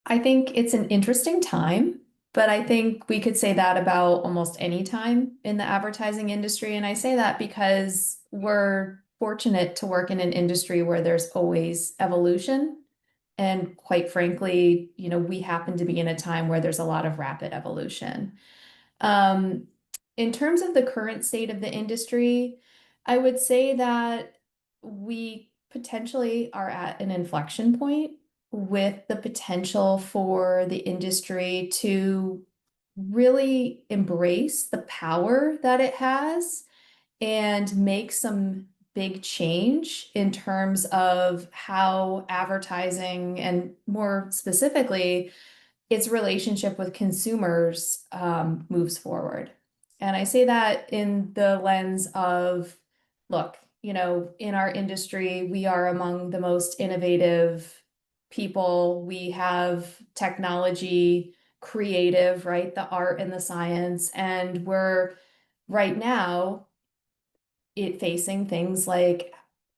I think it's an interesting time, but I think we could say that about almost any time in the advertising industry. And I say that because we're fortunate to work in an industry where there's always evolution. And quite frankly, we happen to be in a time where there's a lot of rapid evolution. Um, in terms of the current state of the industry, I would say that we potentially are at an inflection point with the potential for the industry to really embrace the power that it has and make some big change in terms of how advertising and more specifically its relationship with consumers moves forward. And I say that in the lens of, look, in our industry, we are among the most innovative people. We have technology, creative, right? The art and the science. And we're right now it facing things like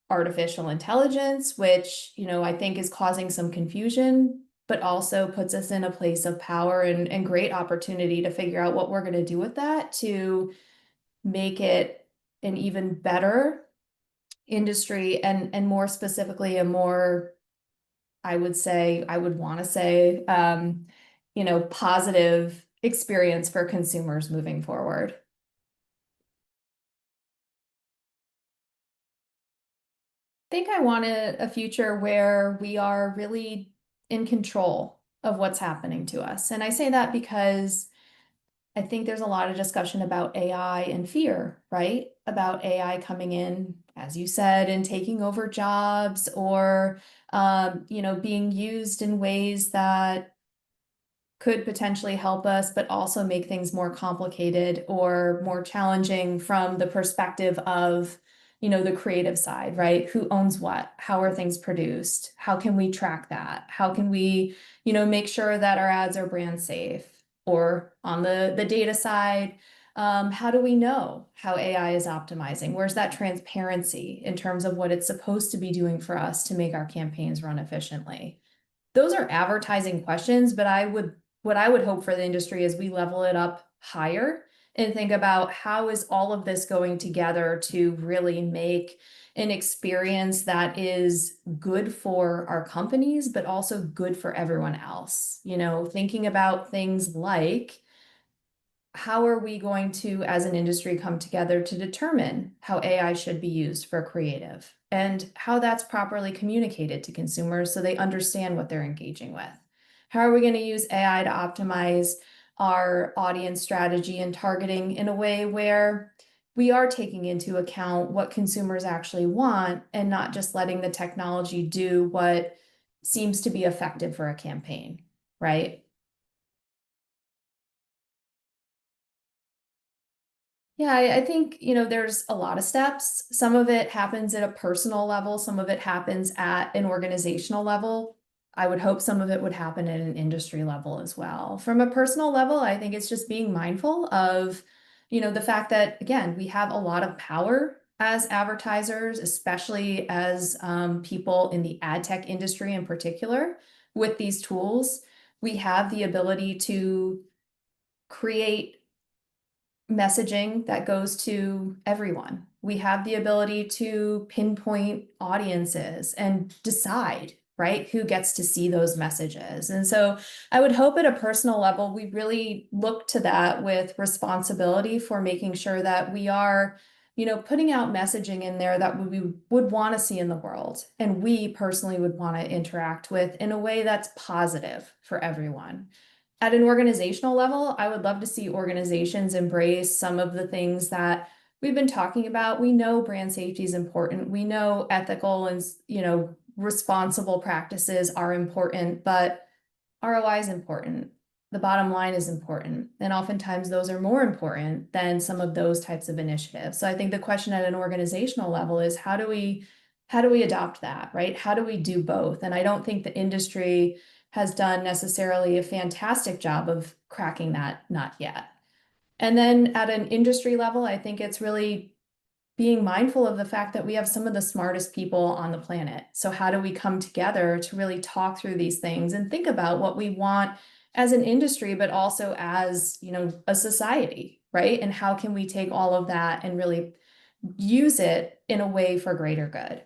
artificial intelligence, which, I think is causing some confusion, but also puts us in a place of power and great opportunity to figure out what we're going to do with that to make it an even better industry and more specifically a more, I would want to say, positive experience for consumers moving forward. Think I want a future where we are really in control of what's happening to us. And I say that because I think there's a lot of discussion about AI and fear, right? About AI coming in, as you said, and taking over jobs or, being used in ways that could potentially help us, but also make things more complicated or more challenging from the perspective of, the creative side, right? Who owns what? How are things produced? How can we track that? How can we, make sure that our ads are brand safe? Or on the data side, how do we know how AI is optimizing? Where's that transparency in terms of what it's supposed to be doing for us to make our campaigns run efficiently? Those are advertising questions, but what I would hope for the industry is we level it up higher and think about how is all of this going together to really make an experience that is good for our companies, but also good for everyone else. Thinking about things like how are we going to, as an industry, come together to determine how AI should be used for creative and how that's properly communicated to consumers so they understand what they're engaging with? How are we going to use AI to optimize our audience strategy and targeting in a way where we are taking into account what consumers actually want and not just letting the technology do what seems to be effective for a campaign, right? Yeah, I think, there's a lot of steps. Some of it happens at a personal level, some of it happens at an organizational level. I would hope some of it would happen at an industry level as well. From a personal level, I think it's just being mindful of, the fact that, again, we have a lot of power as advertisers, especially as people in the ad tech industry in particular, with these tools. We have the ability to create messaging that goes to everyone. We have the ability to pinpoint audiences and decide, right, who gets to see those messages. And so I would hope at a personal level, we really look to that with responsibility for making sure that we are, putting out messaging in there that we would want to see in the world. And we personally would want to interact with in a way that's positive for everyone. At an organizational level, I would love to see organizations embrace some of the things that we've been talking about. We know brand safety is important. We know ethical and, responsible practices are important, but ROI is important. The bottom line is important. And oftentimes those are more important than some of those types of initiatives. So I think the question at an organizational level is how do we adopt that, right? How do we do both? And I don't think the industry has done necessarily a fantastic job of cracking that nut yet. And then at an industry level, I think it's really being mindful of the fact that we have some of the smartest people on the planet. So how do we come together to really talk through these things and think about what we want as an industry, but also as, a society, right? And how can we take all of that and really use it in a way for greater good?